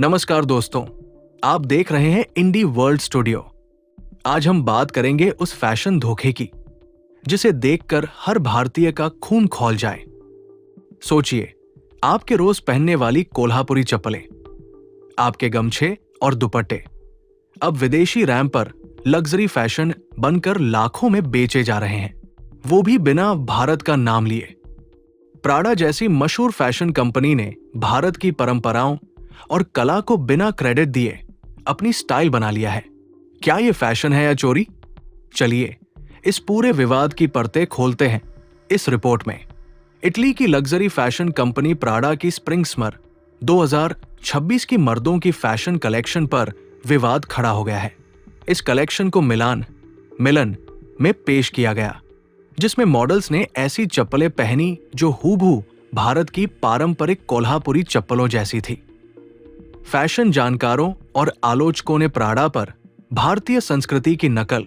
नमस्कार दोस्तों, आप देख रहे हैं इंडी वर्ल्ड स्टूडियो। आज हम बात करेंगे उस फैशन धोखे की जिसे देखकर हर भारतीय का खून खौल जाए। सोचिए, आपके रोज पहनने वाली कोल्हापुरी चप्पलें, आपके गमछे और दुपट्टे अब विदेशी रैंप पर लग्जरी फैशन बनकर लाखों में बेचे जा रहे हैं, वो भी बिना भारत का नाम लिए। प्राडा जैसी मशहूर फैशन कंपनी ने भारत की परंपराओं और कला को बिना क्रेडिट दिए अपनी स्टाइल बना लिया है। क्या ये फैशन है या चोरी? चलिए इस पूरे विवाद की परतें खोलते हैं इस रिपोर्ट में। इटली की लग्जरी फैशन कंपनी प्राडा की स्प्रिंग समर 2026 की मर्दों की फैशन कलेक्शन पर विवाद खड़ा हो गया है। इस कलेक्शन को मिलन में पेश किया गया, जिसमें मॉडल्स ने ऐसी चप्पलें पहनी जो हूबहू भारत की पारंपरिक कोल्हापुरी चप्पलों जैसी थी। फैशन जानकारों और आलोचकों ने प्राडा पर भारतीय संस्कृति की नकल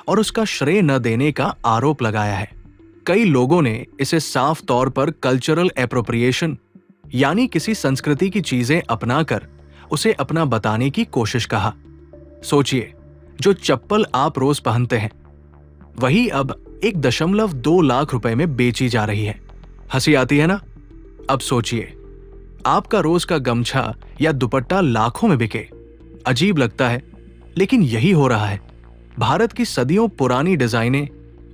और उसका श्रेय न देने का आरोप लगाया है। कई लोगों ने इसे साफ तौर पर कल्चरल एप्रोप्रिएशन यानी किसी संस्कृति की चीजें अपनाकर उसे अपना बताने की कोशिश कहा। सोचिए, जो चप्पल आप रोज पहनते हैं वही अब 1.2 लाख रुपए में बेची जा रही है। हंसी आती है ना? अब सोचिए, आपका रोज का गमछा या दुपट्टा लाखों में बिके। अजीब लगता है, लेकिन यही हो रहा है। भारत की सदियों पुरानी डिजाइनें,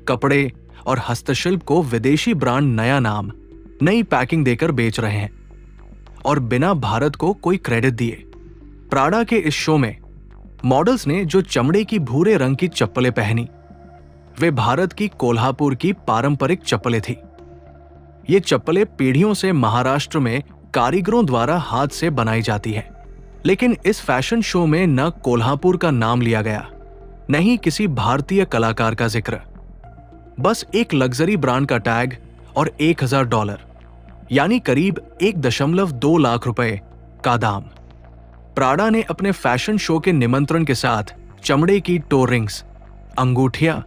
कपड़े और हस्तशिल्प को विदेशी ब्रांड नया नाम, नई पैकिंग देकर बेच रहे हैं और बिना भारत को कोई क्रेडिट दिए। प्राडा के इस शो में मॉडल्स ने जो चमड़े की भूरे रंग की चप्पलें पहनी, वे भारत की कोल्हापुर की पारंपरिक चप्पलें थी। ये चप्पलें पीढ़ियों से महाराष्ट्र में कारीगरों द्वारा हाथ से बनाई जाती है, लेकिन इस फैशन शो में न कोल्हापुर का नाम लिया गया, न ही किसी भारतीय कलाकार का जिक्र। बस एक लग्जरी ब्रांड का टैग और $1000 यानी करीब 1.2 लाख रुपए का दाम। प्राडा ने अपने फैशन शो के निमंत्रण के साथ चमड़े की टो रिंग्स, अंगूठियां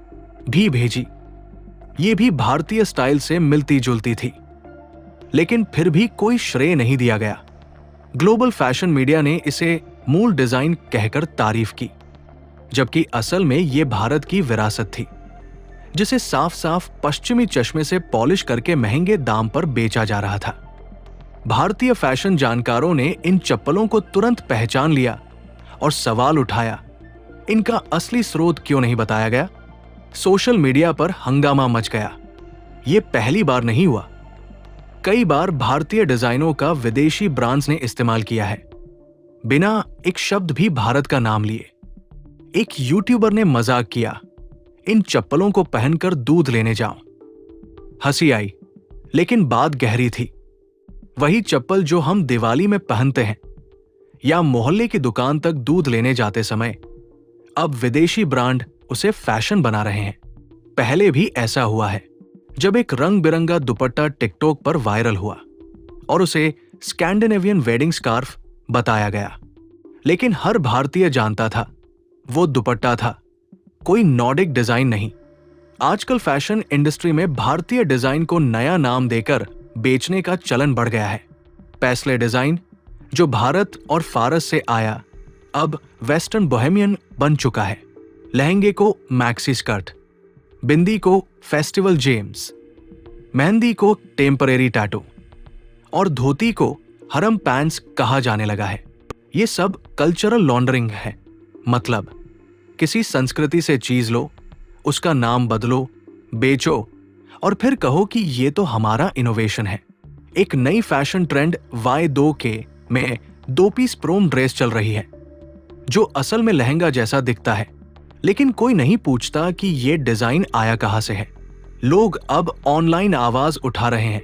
भी भेजी। ये भी भारतीय स्टाइल से मिलती जुलती थी, लेकिन फिर भी कोई श्रेय नहीं दिया गया। ग्लोबल फैशन मीडिया ने इसे मूल डिजाइन कहकर तारीफ की, जबकि असल में ये भारत की विरासत थी, जिसे साफ साफ पश्चिमी चश्मे से पॉलिश करके महंगे दाम पर बेचा जा रहा था। भारतीय फैशन जानकारों ने इन चप्पलों को तुरंत पहचान लिया और सवाल उठाया, इनका असली स्रोत क्यों नहीं बताया गया? सोशल मीडिया पर हंगामा मच गया। ये पहली बार नहीं हुआ, कई बार भारतीय डिजाइनों का विदेशी ब्रांड्स ने इस्तेमाल किया है, बिना एक शब्द भी भारत का नाम लिए। एक यूट्यूबर ने मजाक किया, इन चप्पलों को पहनकर दूध लेने जाऊं। हंसी आई, लेकिन बात गहरी थी। वही चप्पल जो हम दिवाली में पहनते हैं या मोहल्ले की दुकान तक दूध लेने जाते समय, अब विदेशी ब्रांड उसे फैशन बना रहे हैं। पहले भी ऐसा हुआ है, जब एक रंग बिरंगा दुपट्टा टिकटॉक पर वायरल हुआ और उसे स्कैंडिनेवियन वेडिंग स्कार्फ बताया गया, लेकिन हर भारतीय जानता था वो दुपट्टा था, कोई नॉर्डिक डिजाइन नहीं। आजकल फैशन इंडस्ट्री में भारतीय डिजाइन को नया नाम देकर बेचने का चलन बढ़ गया है। पैस्ले डिजाइन, जो भारत और फारस से आया, अब वेस्टर्न बोहेमियन बन चुका है। लहंगे को मैक्सी स्कर्ट, बिंदी को फेस्टिवल जेम्स, मेहंदी को टेम्परेरी टैटू और धोती को हरम पैंट्स कहा जाने लगा है। ये सब कल्चरल लॉन्ड्रिंग है। मतलब, किसी संस्कृति से चीज लो, उसका नाम बदलो, बेचो और फिर कहो कि ये तो हमारा इनोवेशन है। एक नई फैशन ट्रेंड Y2K में 2 पीस प्रोम ड्रेस चल रही है, जो असल में लहंगा जैसा दिखता है, लेकिन कोई नहीं पूछता कि ये डिजाइन आया कहां से है। लोग अब ऑनलाइन आवाज उठा रहे हैं,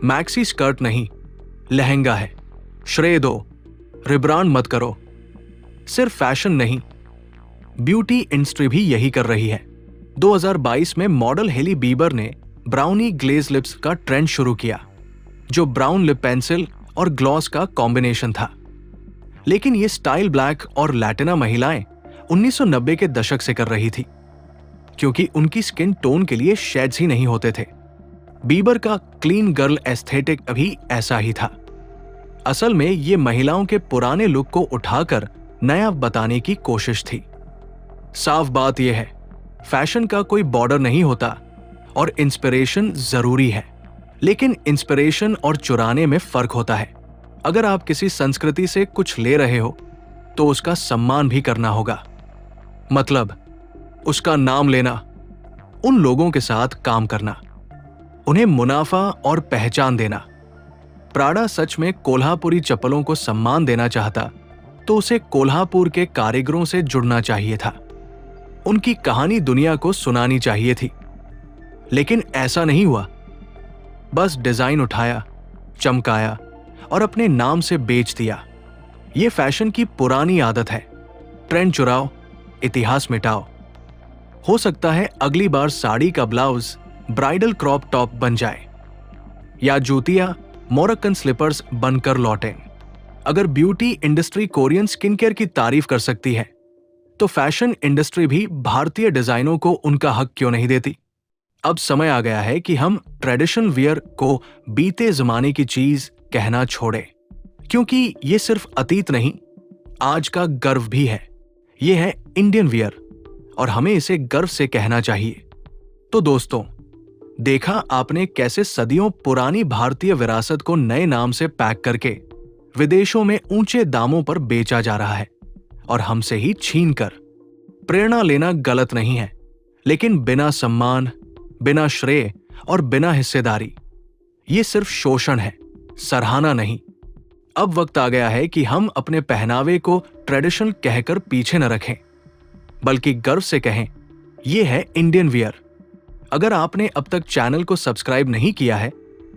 मैक्सी स्कर्ट नहीं, लहंगा है, श्रेय दो, रिब्रांड मत करो। सिर्फ फैशन नहीं, ब्यूटी इंडस्ट्री भी यही कर रही है। 2022 में मॉडल हेली बीबर ने ब्राउनी ग्लेज लिप्स का ट्रेंड शुरू किया, जो ब्राउन लिप पेंसिल और ग्लॉस का कॉम्बिनेशन था। लेकिन ये स्टाइल ब्लैक और लैटिना महिलाएं 1990 के दशक से कर रही थी, क्योंकि उनकी स्किन टोन के लिए शेड्स ही नहीं होते थे। बीबर का क्लीन गर्ल एस्थेटिक भी ऐसा ही था। असल में ये महिलाओं के पुराने लुक को उठाकर नया बताने की कोशिश थी। साफ बात यह है, फैशन का कोई बॉर्डर नहीं होता और इंस्पिरेशन जरूरी है, लेकिन इंस्पिरेशन और चुराने में फर्क होता है। अगर आप किसी संस्कृति से कुछ ले रहे हो तो उसका सम्मान भी करना होगा, मतलब उसका नाम लेना, उन लोगों के साथ काम करना, उन्हें मुनाफा और पहचान देना। प्राडा सच में कोल्हापुरी चप्पलों को सम्मान देना चाहता तो उसे कोल्हापुर के कारीगरों से जुड़ना चाहिए था, उनकी कहानी दुनिया को सुनानी चाहिए थी। लेकिन ऐसा नहीं हुआ। बस डिजाइन उठाया, चमकाया और अपने नाम से बेच दिया। ये फैशन की पुरानी आदत है, ट्रेंड चुराओ, इतिहास मिटाओ। हो सकता है अगली बार साड़ी का ब्लाउज ब्राइडल क्रॉप टॉप बन जाए या जूतियां मोरक्कन स्लीपर्स बनकर लौटें। अगर beauty industry Korean skin care की तारीफ कर सकती है तो फैशन इंडस्ट्री भी भारतीय डिजाइनों को उनका हक क्यों नहीं देती? अब समय आ गया है कि हम ट्रेडिशनल वियर को बीते जमाने की चीज कहना छोड़ें, क्योंकि ये सिर्फ अतीत नहीं, आज का गर्व भी है। ये है इंडियन वियर और हमें इसे गर्व से कहना चाहिए। तो दोस्तों, देखा आपने कैसे सदियों पुरानी भारतीय विरासत को नए नाम से पैक करके विदेशों में ऊंचे दामों पर बेचा जा रहा है और हमसे ही छीन कर। प्रेरणा लेना गलत नहीं है, लेकिन बिना सम्मान, बिना श्रेय और बिना हिस्सेदारी, ये सिर्फ शोषण है, सराहना नहीं। अब वक्त आ गया है कि हम अपने पहनावे को ट्रेडिशनल कहकर पीछे न रखें, बल्कि गर्व से कहें, यह है इंडियन वियर। अगर आपने अब तक चैनल को सब्सक्राइब नहीं किया है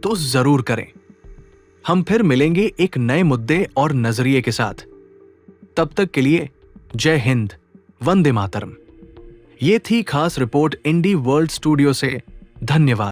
तो जरूर करें। हम फिर मिलेंगे एक नए मुद्दे और नजरिए के साथ। तब तक के लिए जय हिंद, वंदे मातरम। ये थी खास रिपोर्ट इंडी वर्ल्ड स्टूडियो से। धन्यवाद।